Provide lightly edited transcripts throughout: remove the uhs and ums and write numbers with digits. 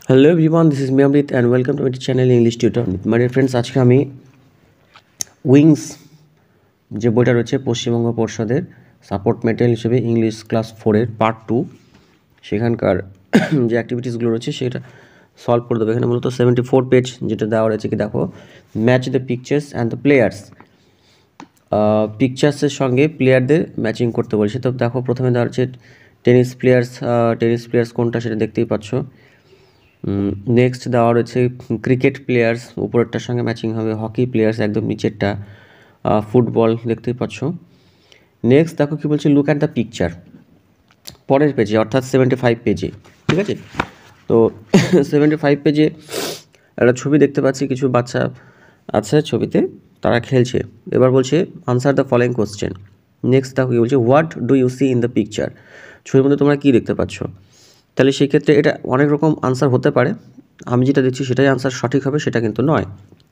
Hello everyone, this is me Amrit and welcome to my channel English tutor Amrit. My dear friends, আজকে আমি wings যে বইটা রয়েছে পশ্চিমবঙ্গ পর্ষদের সাপোর্ট মেটেরিয়াল হিসেবে ইংলিশ ক্লাস 4-এর পার্ট 2 সেখানকার যে অ্যাক্টিভিটিসগুলো রয়েছে সেটা সলভ করে দেবো। এখানে মূলত 74 পেজ যেটা দেওয়া রয়েছে, কি দেখো, match the pictures and the players. পিকচার্সের সঙ্গে প্লেয়ারদের ম্যাচিং করতে বলছে। তো দেখো, প্রথমে দেওয়া হচ্ছে টেনিস প্লেয়ার্স কোনটা সেটা দেখতেই পাচ্ছ। নেক্সট দেওয়া রয়েছে ক্রিকেট প্লেয়ার্স, উপরেরটার সঙ্গে ম্যাচিং হবে। হকি প্লেয়ার্স একদম নিচেরটা। ফুটবল দেখতেই পাচ্ছ। নেক্সট দেখো কী বলছে, লুক অ্যাট দ্য পিকচার, পরের পেজে অর্থাৎ 75 পেজে। ঠিক আছে, তো 75 পেজে একটা ছবি দেখতে পাচ্ছি, কিছু বাচ্চা আছে ছবিতে, তারা খেলছে। এবার বলছে answer the following question. Next দেখো কী বলছে, what do you see in the picture, ছবির মধ্যে তোমরা কী দেখতে পাচ্ছ। তাহলে সেই ক্ষেত্রে এটা অনেক রকম আনসার হতে পারে। আমি যেটা দিচ্ছি সেটাই আনসার সঠিক হবে সেটা কিন্তু নয়।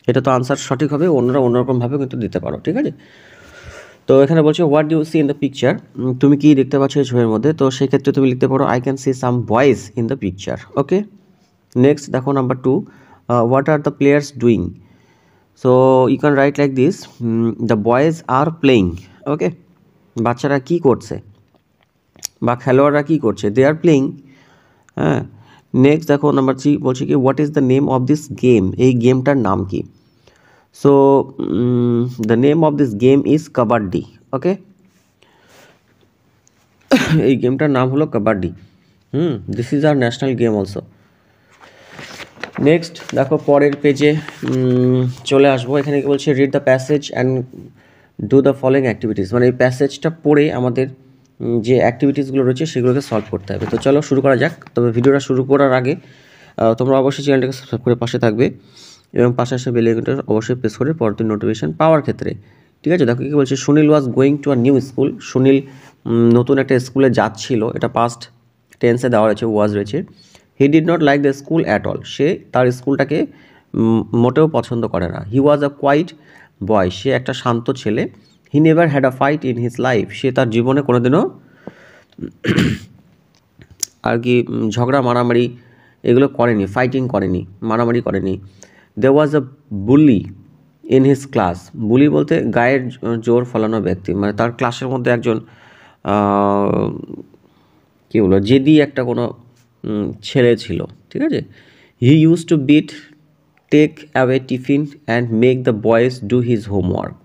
এটা তো আনসার সঠিক হবে, অন্যরা অন্যরকমভাবেও কিন্তু দিতে পারো। ঠিক আছে, তো এখানে বলছে what do you see in the picture, তুমি কি দেখতে পাচ্ছ এই ছবির মধ্যে। তো সেই ক্ষেত্রে তুমি লিখতে পারো I can see some boys in the picture. Okay, next দেখো number 2, what are the players doing. So you can write like this, the boys are playing. Okay, বাচ্চারা কী করছে বা খেলোয়াড়রা কী করছে, দে আর প্লেয়িং। হ্যাঁ, নেক্সট দেখো নাম্বার 3 বলছে কি what is the name of this game, এই গেমটার নাম কি। So the name of this game is kabaddi. ওকে, এই গেমটার নাম হলো kabaddi. This is our national game also. Next দেখো পরের পেজে চলে আসবো। এখানে কি বলছে, read the passage and do the following activities, মানে এই প্যাসেজটা পড়ে আমাদের যে অ্যাক্টিভিটিসগুলো রয়েছে সেগুলোকে সলভ করতে হবে। তো চলো শুরু করা যাক। তবে ভিডিওটা শুরু করার আগে তোমরা অবশ্যই চ্যানেলটাকে সাবস্ক্রাইব করে পাশে থাকবে এবং পাশে আসে বেল আইকনটা অবশ্যই প্রেস করে পরবর্তী নোটিফিকেশন পাওয়ার ক্ষেত্রে। ঠিক আছে, দেখো কী বলছে, Sunil was going to a new school. Sunil নতুন একটা স্কুলে যাচ্ছিল, এটা পাস্ট টেন্সে দেওয়া রয়েছে, ওয়াজ রয়েছে। He did not like the school at all, সে তার স্কুলটাকে মোটেও পছন্দ করে না। হি ওয়াজ আ কোয়াইট বয়, সে একটা শান্ত ছেলে। He never had a fight in his life, সে তার জীবনে কোনোদিনও আর কি ঝগড়া মারামারি এগুলো করেনি, ফাইটিং করেনি, মারামারি করেনি। দে ওয়াজ a bully in his class. বুলি বলতে গায়ের জোর ফলানো ব্যক্তি, মানে তার ক্লাসের মধ্যে একজন কী বলবো, জেদি একটা কোনো ছেলে ছিল। ঠিক আছে, he use to beat, take away tiffin and make the boys do his homework.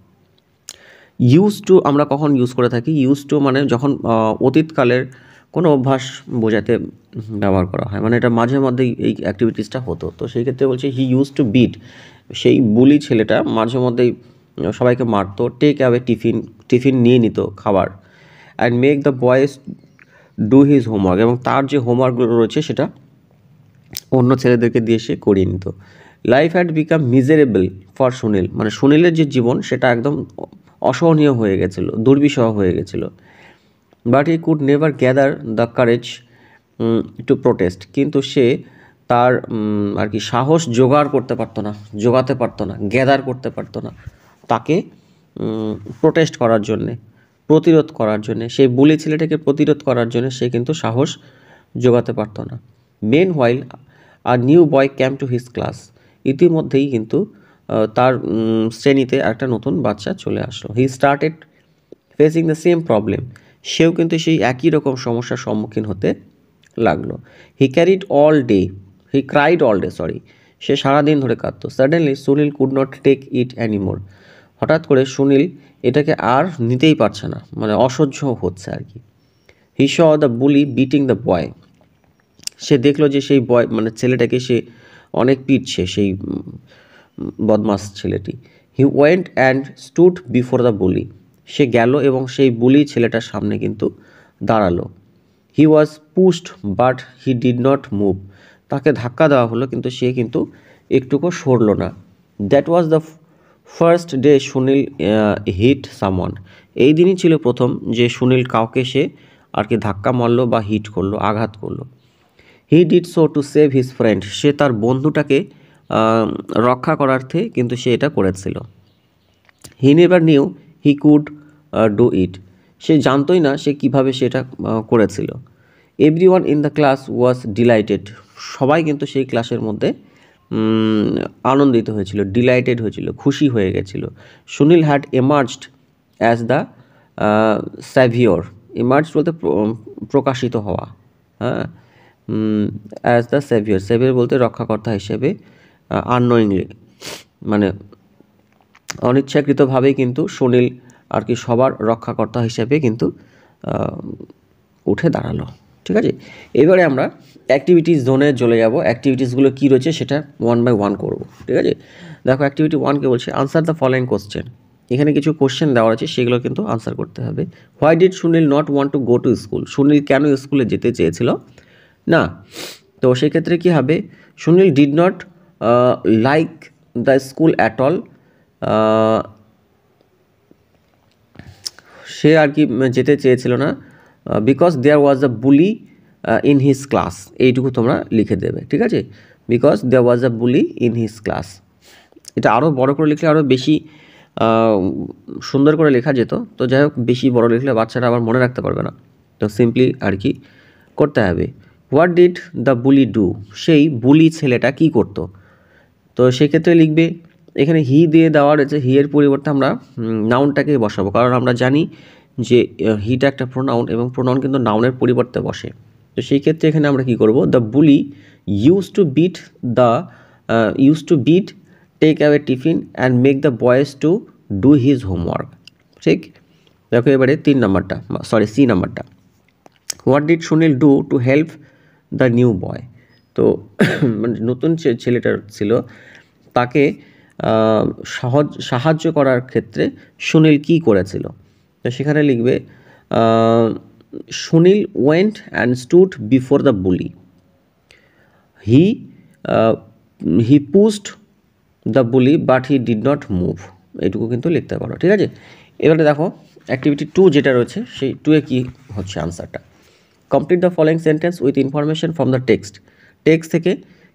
Use to আমরা কখন ইউজ করে থাকি, ইউজ টু মানে যখন অতীতকালের কোনো অভ্যাস বোঝাতে ব্যবহার করা হয়, মানে এটা মাঝে মধ্যেই এই অ্যাক্টিভিটিসটা হতো। তো সেই ক্ষেত্রে বলছে হি ইউজ টু বিট, সেই বুলি ছেলেটা মাঝে মধ্যেই সবাইকে মারতো। টেক অ্যাওয়ে টিফিন নিয়ে নিত খাবার। And make the boys do his homework, এবং তার যে হোমওয়ার্কগুলো রয়েছে সেটা অন্য ছেলেদেরকে দিয়ে সে করিয়ে নিত। Life had become miserable for Sunil, মানে সুনীলের যে জীবন সেটা একদম অসহনীয় হয়ে গেছিলো, দুর্বিষহ হয়ে গেছিলো। But he could never gather the courage to protest, কিন্তু সে তার আর কি সাহস জোগাতে পারতো না, গ্যাদার করতে পারতো না তাকে প্রোটেস্ট করার জন্যে, প্রতিরোধ করার জন্যে, সেই বুলি ছেলেটাকে প্রতিরোধ করার জন্য সে কিন্তু সাহস জোগাতে পারতো না। মেন হোয়াইল আর new boy came to his class, ইতিমধ্যেই কিন্তু তার শ্রেণীতে একটা নতুন বাচ্চা চলে আসলো। He started facing the same problem, সেও কিন্তু সেই একই রকম সমস্যার সম্মুখীন হতে লাগলো। হি ক্রাইড অল ডে, সে সারাদিন ধরে কাঁদতো। Suddenly Sunil could not take it anymore, হঠাৎ করে সুনীল এটাকে আর নিতেই পারছে না, মানে অসহ্য হচ্ছে আর কি। He saw the bully beating the boy, সে দেখলো যে সেই বয় মানে ছেলেটাকে সে অনেক পিটছে, সেই বদমাস ছেলেটি। He went and stood before the bully, সে গেল এবং সেই বুলি ছেলেটার সামনে কিন্তু দাঁড়ালো। He was pushed but he did not move, তাকে ধাক্কা দেওয়া হলো কিন্তু সে কিন্তু একটুকু সরলো না। That was the first day Sunil hit someone, এই দিনই ছিল প্রথম যে সুনীল কাউকে সে আর কি ধাক্কা মারলো বা হিট করলো, আঘাত করলো। He did so to save his friend, সে তার বন্ধুটাকে রক্ষা করার্থে কিন্তু সে এটা করেছিল। He never knew he could do it, সে জানতোই না সে কীভাবে সেটা করেছিল। Everyone in the class was delighted, সবাই কিন্তু সেই ক্লাসের মধ্যে আনন্দিত হয়েছিল, ডিলাইটেড হয়েছিল, খুশি হয়ে গেছিল। Sunil had emerged as the saviour. Emerge বলতে প্রকাশিত হওয়া, হ্যাঁ, অ্যাজ দ্য স্যাভিওর, স্যাভিওর বলতে রক্ষাকর্তা হিসেবে, আননোয়িংলি মানে অনিচ্ছাকৃতভাবেই কিন্তু সুনীল আর কি সবার রক্ষাকর্তা হিসেবে কিন্তু উঠে দাঁড়ালো। ঠিক আছে, এবারে আমরা অ্যাক্টিভিটিস জোনে চলে যাব। অ্যাক্টিভিটিসগুলো কী রয়েছে সেটা 1 by 1 করব। ঠিক আছে, দেখো অ্যাক্টিভিটি 1কে বলছে আনসার দ্য ফলোয়িং কোশ্চেন। এখানে কিছু কোশ্চেন দেওয়া আছে, সেগুলো কিন্তু আনসার করতে হবে। Why did Sunil not want to go to school? Sunil কেন স্কুলে যেতে চেয়েছিল না? তো সেক্ষেত্রে কী হবে, Sunil did not like the school at all. সে আর কি যেতে চেয়েছিল না, because there was a bully in his class. এইটুকু তোমরা লিখে দেবে। ঠিক আছে, because there was a bully in his class. এটা আরও বড় করে লিখলে আরও বেশি সুন্দর করে লেখা যেত। তো যাই হোক, বেশি বড় লিখলে বাচ্চারা আবার মনে রাখতে পারবে না, তো সিম্পলি আর কি করতে হবে। What did the bully do? সেই বুলি ছেলেটা কি করতো? তো সেক্ষেত্রে লিখবে, এখানে হি দিয়ে দেওয়া রয়েছে, হি এর পরিবর্তে আমরা নাউনটাকে বসাবো, কারণ আমরা জানি যে হিটা একটা প্রোনাউন এবং প্রোনাউন কিন্তু নাউনের পরিবর্তে বসে। তো সেই ক্ষেত্রে এখানে আমরা কি করব, the bully use to beat take away tiffin and make the boys to do his homework. ঠিক, দেখো এবারে সি নাম্বারটা। What did Sunil do to help the new boy? তো মানে নতুন ছেলেটা ছিল, তাকে সাহায্য করার ক্ষেত্রে সুনীল কি করেছিল? তো সেখানে লিখবে, Sunil went and stood before the bully, he pushed the bully but he did not move. এইটুকু কিন্তু লিখতে পারো। ঠিক আছে, এবারে দেখো অ্যাক্টিভিটি 2 যেটা রয়েছে, সেই 2-এ কী হচ্ছে আনসারটা। Complete the following sentence with information from the text থেকে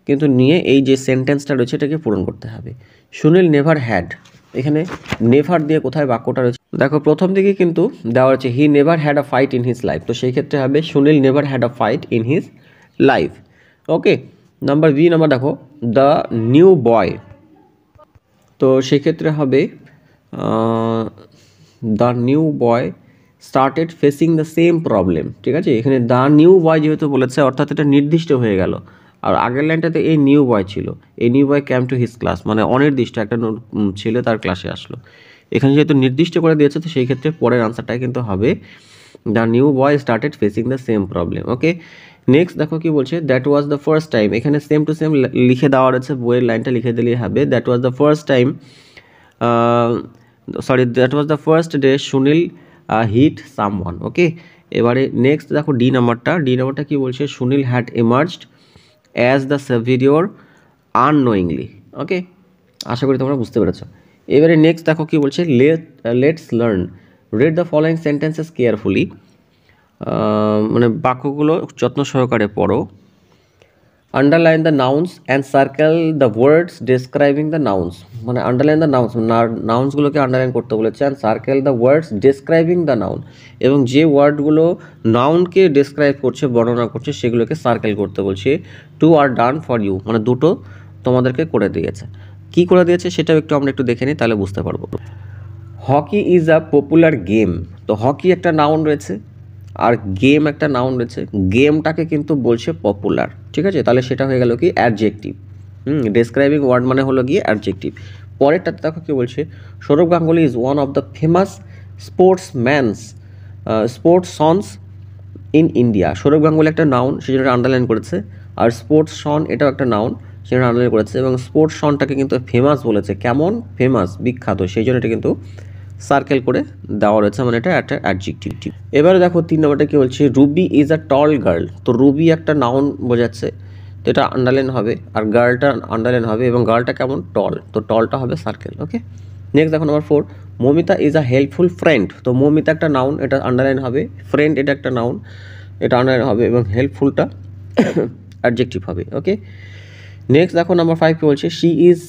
কিন্তু নিয়ে এই যে সেন্টেন্সটা রয়েছে এটাকে পূরণ করতে হবে। সুনীল নেভার হ্যাড, এখানে নেভার দিয়ে কোথায় বাক্যটা রয়েছে দেখো, প্রথম দিকে কিন্তু দেওয়া হচ্ছে হি never had a fight in his life. তো সেই ক্ষেত্রে হবে Sunil never had a fight in his life. Okay, number দেখো, দ্য নিউ বয়। তো সেক্ষেত্রে হবে the new boy started facing the same problem. ঠিক আছে, এখানে দ্য নিউ বয় যেহেতু বলেছে, অর্থাৎ এটা নির্দিষ্ট হয়ে গেল। আর আগের লাইনটাতে এই নিউ বয় ছিল, এই new boy came to his class, মানে অনির্দিষ্ট একটা ছেলে তার ক্লাসে আসলো। এখানে যেহেতু নির্দিষ্ট করে দিয়েছে, তো সেই ক্ষেত্রে পরের আনসারটাই কিন্তু হবে the new boy started facing the same problem. Okay, next দেখো কি বলছে, that was the first time. এখানে সেম টু সেম লিখে দেওয়া রয়েছে, বইয়ের লাইনটা লিখে দিলেই হবে। That was the first time, that was the first day Sunil hit someone. Okay, এবারে নেক্সট দেখো ডি নাম্বারটা কি বলছে, Sunil had emerged as the saviour unknowingly. Okay, আশা করি তোমরা বুঝতে পেরেছ। এবারে নেক্সট দেখো কি বলছে, let's learn, read the following sentences carefully. মানে বাক্যগুলো যত্ন সহকারে পড়ো। Underline the nouns and circle the words describing the nouns, মানে আন্ডারলাইন দ্য নাউন্সগুলোকে আন্ডারলাইন করতে বলেছে, and circle the words describing the noun, এবং যে ওয়ার্ডগুলো নাউনকে ডেসক্রাইব করছে, বর্ণনা করছে, সেগুলোকে সার্কেল করতে বলছে। 2 আর ডান ফর ইউ, মানে দুটো তোমাদেরকে করে দিয়েছে। কি করে দিয়েছে সেটাও আমরা একটু দেখে নিই, তাহলে বুঝতে পারবো। Hockey is a popular game. তো হকি একটা নাউন রয়েছে আর গেম একটা নাউন রয়েছে, গেমটাকে কিন্তু বলছে পপুলার। ঠিক আছে, তাহলে সেটা হয়ে গেল কি অ্যাডজেক্টিভ। ডেসক্রাইবিং ওয়ার্ড মানে হলো গিয়ে অ্যাডজেক্টিভ। পরেরটাতে দেখো কি বলছে, Sourav Ganguly is one of the famous sportsmans in India. Sourav Ganguly একটা নাউন, সেই জন্য আন্ডারলাইন করেছে। আর স্পোর্টসম্যান এটাও একটা নাউন, সেটা আন্ডারলাইন করেছে। এবং স্পোর্টসম্যানটাকে কিন্তু ফেমাস বলেছে, কেমন ফেমাস, বিখ্যাত, সেই জন্য এটা কিন্তু সার্কেল করে দেওয়া রয়েছে, মানে এটা একটা অ্যাডজেক্টিভ। এবারে দেখো 3 নম্বরটা কী বলছে, Ruby is a ton girl. তো রুবি একটা নাউন বোঝাচ্ছে, তো এটা আন্ডারলাইন হবে, আর গার্লটা আন্ডারলাইন হবে, এবং গার্লটা কেমন, টল, তো টলটা হবে সার্কেল। ওকে, নেক্সট দেখো number 4, Mamita is a helpful friend. তো মমিতা একটা নাউন, এটা আন্ডারলাইন হবে, ফ্রেন্ড এটা একটা নাউন, এটা আন্ডারলাইন হবে, এবং হেল্পফুলটা অ্যাডজেক্টিভ হবে। ওকে, নেক্সট দেখো নাম্বার 5 কী বলছে, she is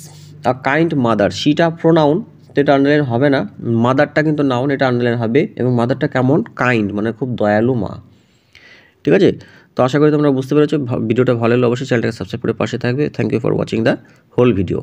a kind mother. শিটা প্রোনাউন, তো এটা আন্ডারলাইন হবে না। মাদারটা কিন্তু নাউন, এটা আন্ডারলাইন হবে, এবং মাদারটা কেমন, কাইন্ড, মানে খুব দয়ালু মা। ঠিক আছে, তো আশা করি তোমরা বুঝতে পেরেছো। ভিডিওটা ভালো লাগলে অবশ্যই চ্যানেলটাকে সাবস্ক্রাইব করে পাশে থাকবে। Thank you for watching the whole video.